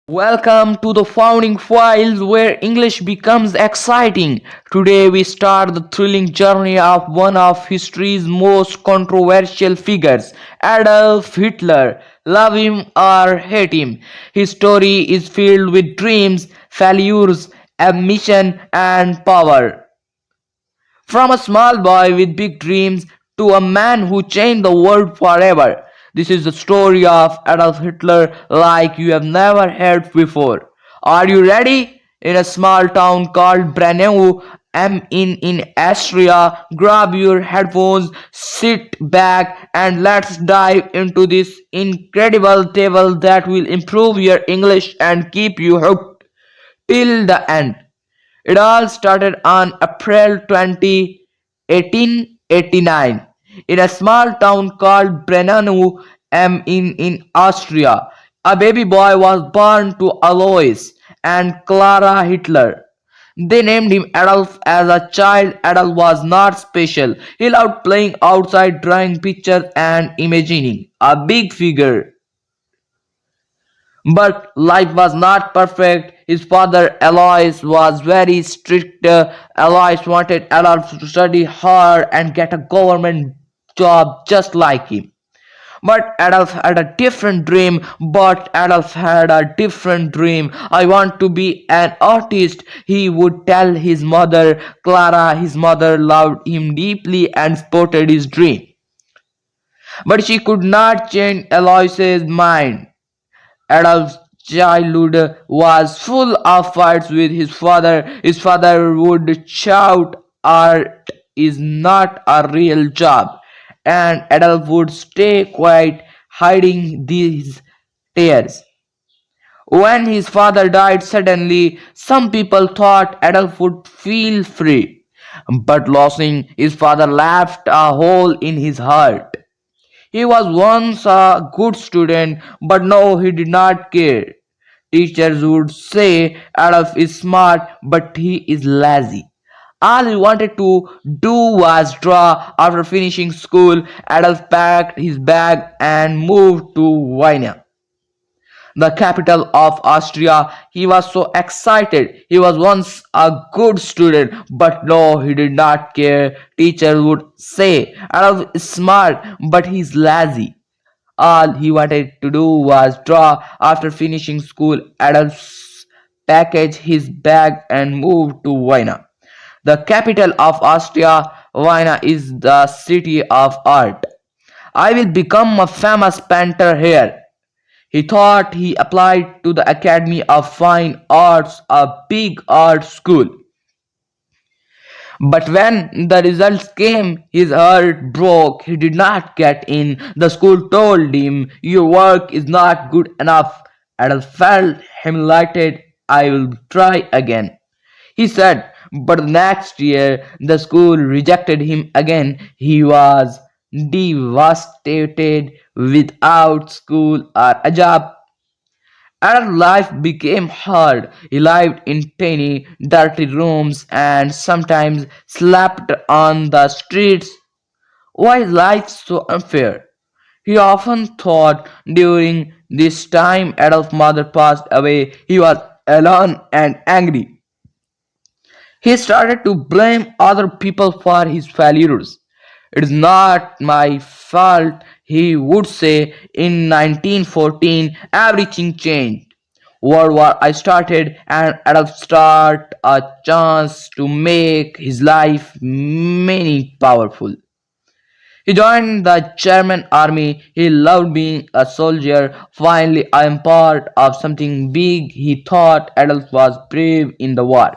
Welcome to the Founding Files where English becomes exciting. Today we start the thrilling journey of one of history's most controversial figures, Adolf Hitler. Love him or hate him, his story is filled with dreams, failures, ambition, and power. From a small boy with big dreams to a man who changed the world forever. This is the story of Adolf Hitler like you have never heard before. Are you ready? In a small town called Brennau, in Austria, grab your headphones, sit back, and let's dive into this incredible tale that will improve your English and keep you hooked till the end. It all started on April 20, 1889, in a small town called Brennanu in Austria. A baby boy was born to Alois and Clara Hitler. They named him Adolf as a child. Adolf was not special. He loved playing outside, drawing pictures, and imagining a big figure. But life was not perfect. His father Alois was very strict. Alois wanted Adolf to study hard and get a government job just like him. But Adolf had a different dream. I want to be an artist, he would tell his mother, Clara. His mother loved him deeply and supported his dream. But she could not change Alois's mind. Adolf's childhood was full of fights with his father. His father would shout, "Art is not a real job," and Adolf would stay quiet, hiding these tears. When his father died suddenly, some people thought Adolf would feel free. But losing his father left a hole in his heart. He was once a good student, but now he did not care. Teachers would say Adolf is smart, but he is lazy. All he wanted to do was draw. After finishing school, Adolf packed his bag and moved to Vienna, the capital of Austria. He was so excited. He was once a good student, but no, he did not care. Teachers would say, Adolf is smart, but he's lazy. All he wanted to do was draw. After finishing school, Adolf packaged his bag and moved to Vienna, the capital of Austria. Vienna is the city of art. I will become a famous painter here, he thought. He applied to the Academy of Fine Arts, a big art school. But when the results came, his heart broke. He did not get in. The school told him, "Your work is not good enough." Adolf felt humiliated. "I will try again," he said. But the next year, the school rejected him again. He was devastated. Without school or a job, and life became hard. He lived in tiny, dirty rooms and sometimes slept on the streets. Why is life so unfair? He often thought. During this time Adolf's mother passed away. He was alone and angry. He started to blame other people for his failures. "It's not my fault," he would say. In 1914, everything changed. World War I started, and Adolf started a chance to make his life many powerful. He joined the German army. He loved being a soldier. Finally, I am part of something big. He thought. Adolf was brave in the war.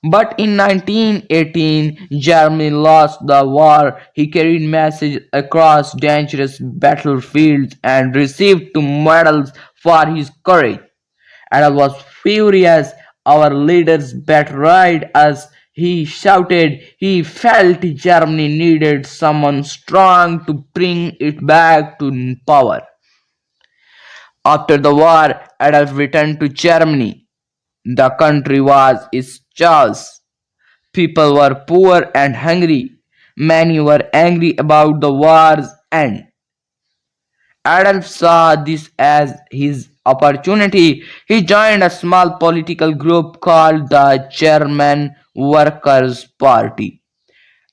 But in 1918, Germany lost the war. He carried messages across dangerous battlefields and received two medals for his courage. Adolf was furious. "Our leaders betrayed us," he shouted. He felt Germany needed someone strong to bring it back to power. After the war, Adolf returned to Germany. The country was in chaos. People were poor and hungry. Many were angry about the war's end. Adolf saw this as his opportunity. He joined a small political group called the German Workers' Party.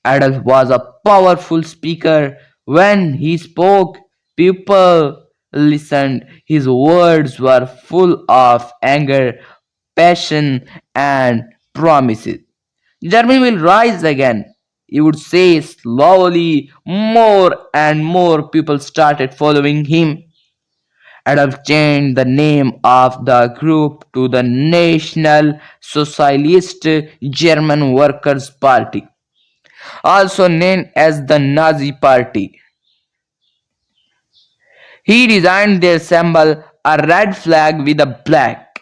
Adolf was a powerful speaker. When he spoke, people listened. His words were full of anger, passion, and promises. Germany will rise again. He would say slowly. More and more people started following him. Adolf changed the name of the group to the National Socialist German Workers' Party, also known as the Nazi Party. He designed their symbol, a red flag with a black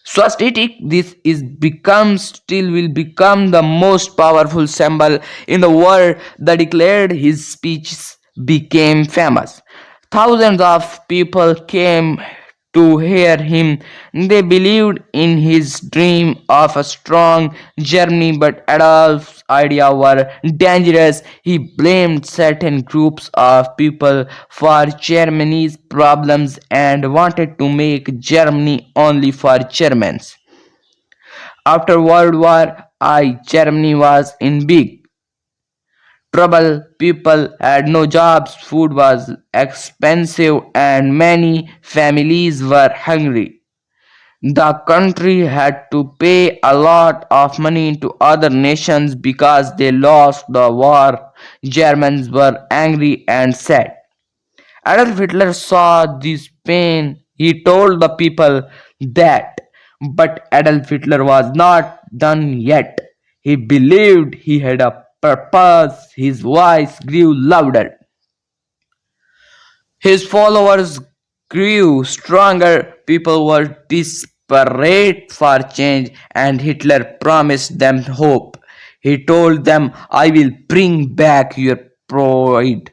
swastika. This is become still will become the most powerful symbol in the world. The declared his speeches became famous. Thousands of people came to hear him. They believed in his dream of a strong Germany, but Adolf's ideas were dangerous. He blamed certain groups of people for Germany's problems and wanted to make Germany only for Germans. After World War I, Germany was in big trouble. People had no jobs, food was expensive, and many families were hungry. The country had to pay a lot of money to other nations because they lost the war. Germans were angry and sad. Adolf Hitler saw this pain. He told the people that, but Adolf Hitler was not done yet. He believed he had a purpose. His voice grew louder. His followers grew stronger. People were desperate for change, and Hitler promised them hope. He told them, I will bring back your pride.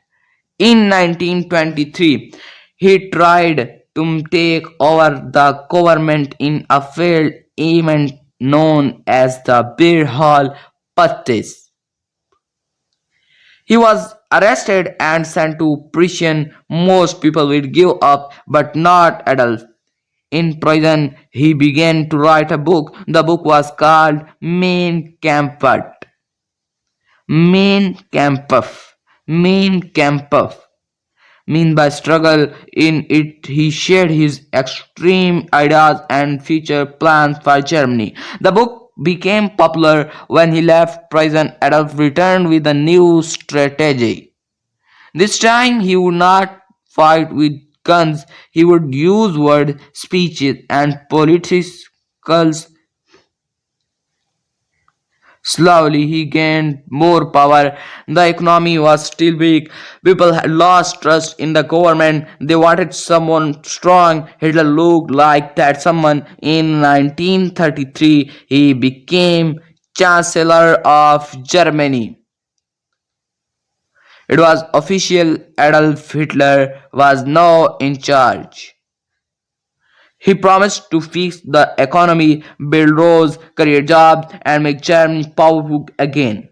In 1923, he tried to take over the government in a failed event known as the Beer Hall Putsch. He was arrested and sent to prison. Most people would give up, but not Adolf. In prison, he began to write a book. The book was called Mein Kampf. Mein Kampf. Mein Kampf mean by struggle. In it, he shared his extreme ideas and future plans for Germany. The book became popular. When he left prison, Adolf returned with a new strategy. This time, he would not fight with guns. He would use word, speeches, and political. Slowly, he gained more power. The economy was still weak. People had lost trust in the government. They wanted someone strong. Hitler looked like that someone. In 1933, he became Chancellor of Germany. It was official. Adolf Hitler was now in charge. He promised to fix the economy, build roads, create jobs, and make Germany powerful again.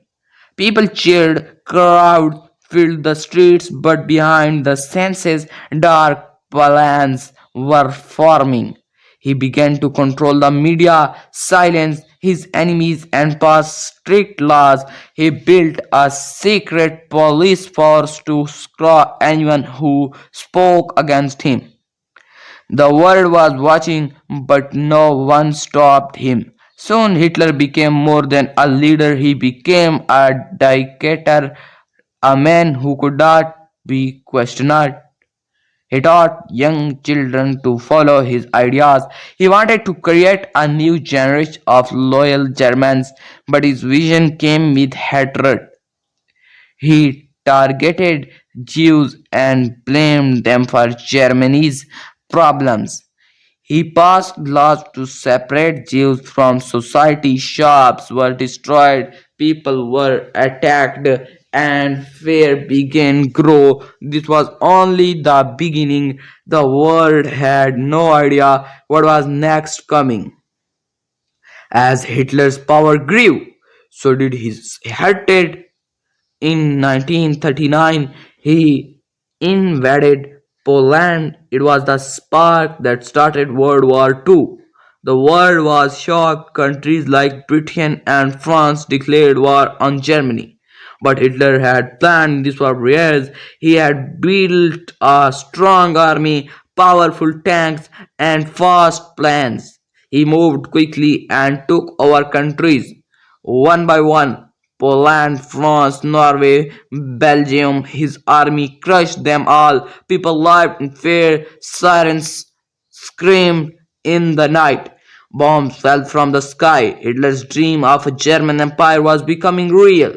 People cheered, crowds filled the streets, but behind the scenes, dark plans were forming. He began to control the media, silence his enemies, and pass strict laws. He built a secret police force to screw anyone who spoke against him. The world was watching, but no one stopped him. Soon Hitler became more than a leader, he became a dictator, a man who could not be questioned. He taught young children to follow his ideas. He wanted to create a new generation of loyal Germans, but his vision came with hatred. He targeted Jews and blamed them for Germany's problems. He passed laws to separate Jews from society. Shops were destroyed, people were attacked, and fear began to grow. This was only the beginning. The world had no idea what was next coming. As Hitler's power grew, so did his hatred. In 1939, he invaded Poland. It was the spark that started World War II. The world was shocked. Countries like Britain and France declared war on Germany. But Hitler had planned this for years. He had built a strong army, powerful tanks, and fast plans. He moved quickly and took over countries one by one. Poland, France, Norway, Belgium. His army crushed them all. People lived in fear. Sirens screamed in the night. Bombs fell from the sky. Hitler's dream of a German empire was becoming real.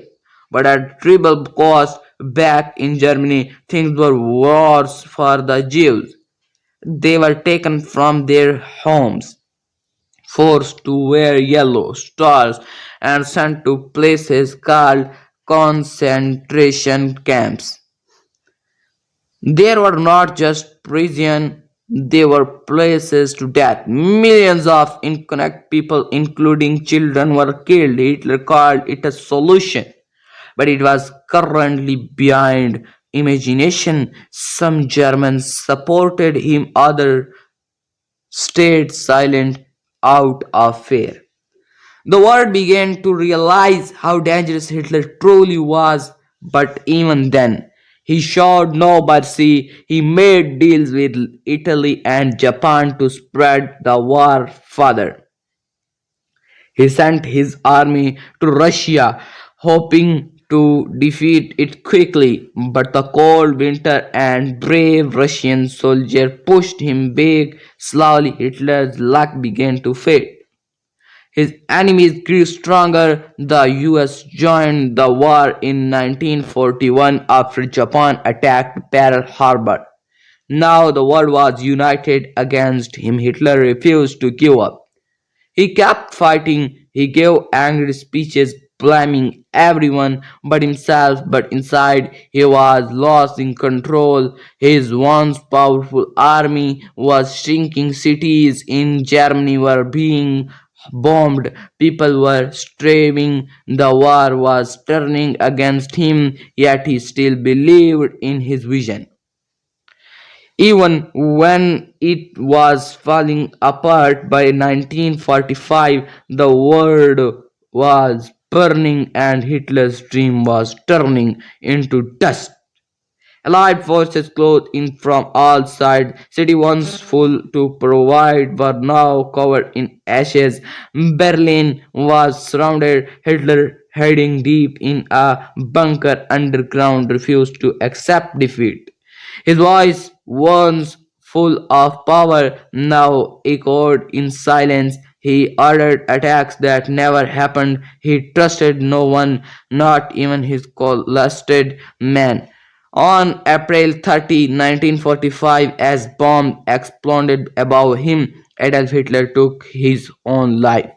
But at terrible cost, back in Germany, things were worse for the Jews. They were taken from their homes, forced to wear yellow stars, and sent to places called concentration camps. There were not just prisons, they were places to death. Millions of innocent people, including children, were killed. Hitler called it a solution, but it was currently beyond imagination. Some Germans supported him, others stayed silent out of fear. The world began to realize how dangerous Hitler truly was, but even then, he showed no mercy. He made deals with Italy and Japan to spread the war further. He sent his army to Russia, hoping to defeat it quickly, but the cold winter and brave Russian soldiers pushed him back. Slowly, Hitler's luck began to fade. His enemies grew stronger. The US joined the war in 1941 after Japan attacked Pearl Harbor. Now the world was united against him. Hitler refused to give up. He kept fighting. He gave angry speeches blaming everyone but himself, but inside he was lost in control. His once powerful army was shrinking. Cities in Germany were being bombed. People were starving. The war was turning against him, yet he still believed in his vision. Even when it was falling apart by 1945, the world was burning and Hitler's dream was turning into dust. Allied forces closed in from all sides. City once full to provide were now covered in ashes. Berlin was surrounded. Hitler, hiding deep in a bunker underground, refused to accept defeat. His voice, once full of power, now echoed in silence. He ordered attacks that never happened. He trusted no one, not even his closest men. On April 30, 1945, as bomb exploded above him, Adolf Hitler took his own life.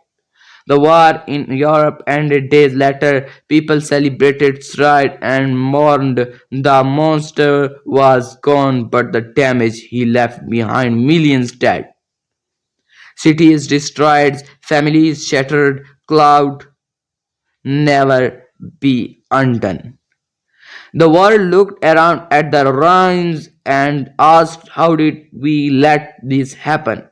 The war in Europe ended days later. People celebrated, cried, and mourned. The monster was gone, but the damage he left behind, millions dead. Cities destroyed, families shattered, cloud never be undone. The world looked around at the ruins and asked, how did we let this happen?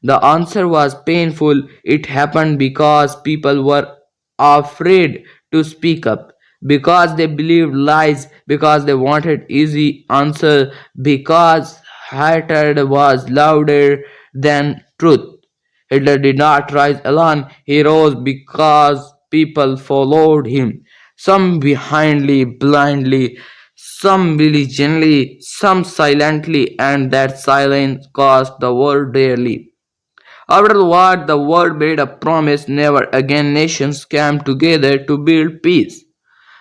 The answer was painful. It happened because people were afraid to speak up, because they believed lies, because they wanted easy answers, because hatred was louder than truth. Hitler did not rise alone, he rose because people followed him. Some behindly, blindly, some diligently, some silently, and that silence cost the world dearly. After the war, the world made a promise: never again nations came together to build peace.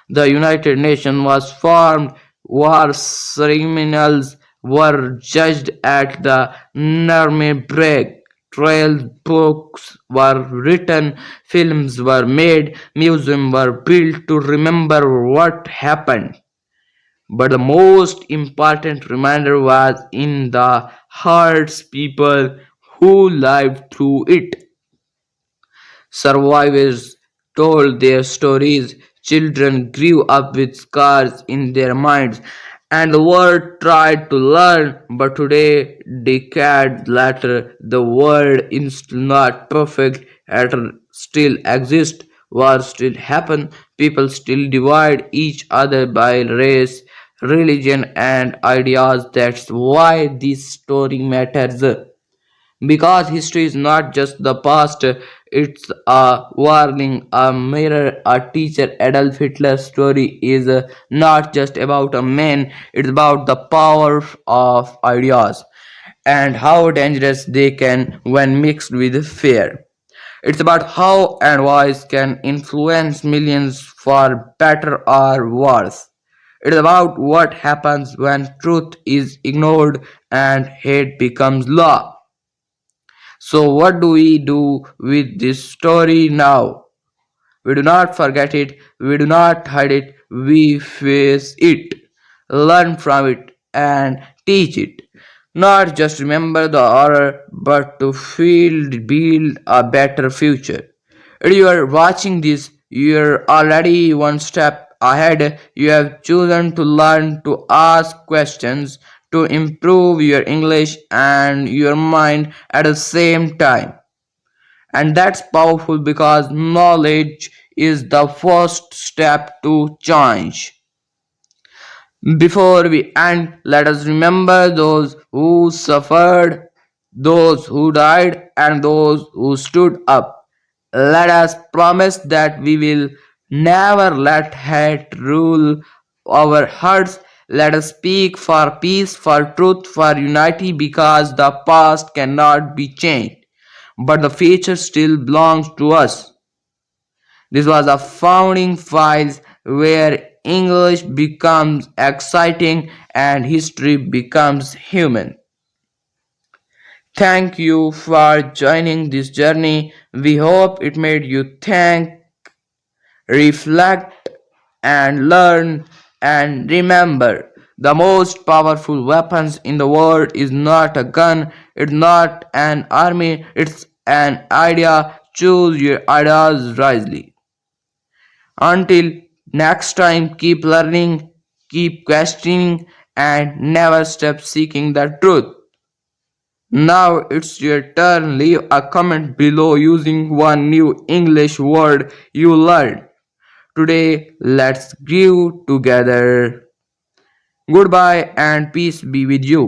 The United Nations was formed, war criminals were judged at the Nuremberg trials, books were written, films were made, museums were built to remember what happened. But the most important reminder was in the hearts people who lived through it. Survivors told their stories. Children grew up with scars in their minds. And the world tried to learn, but today, decades later, the world is not perfect, it still exists, wars still happen, people still divide each other by race, religion, and ideas. That's why this story matters. Because history is not just the past, it's a warning, a mirror, a teacher. Adolf Hitler's story is not just about a man, it's about the power of ideas and how dangerous they can when mixed with fear. It's about how and voice can influence millions for better or worse. It's about what happens when truth is ignored and hate becomes law. So, what do we do with this story now? We do not forget it, we do not hide it, we face it, learn from it, and teach it. Not just remember the horror, but to feel, build a better future. If you are watching this, you are already one step ahead. You have chosen to learn to ask questions, to improve your English and your mind at the same time. And that's powerful because knowledge is the first step to change. Before we end, let us remember those who suffered, those who died, and those who stood up. Let us promise that we will never let hate rule our hearts. Let us speak for peace, for truth, for unity, because the past cannot be changed, but the future still belongs to us. This was a founding files where English becomes exciting and history becomes human. Thank you for joining this journey. We hope it made you think, reflect, and learn. And remember, the most powerful weapons in the world is not a gun, it's not an army, it's an idea. Choose your ideas wisely. Until next time, keep learning, keep questioning, and never stop seeking the truth. Now it's your turn. Leave a comment below using one new English word you learned. Today, let's grow together. Goodbye and peace be with you.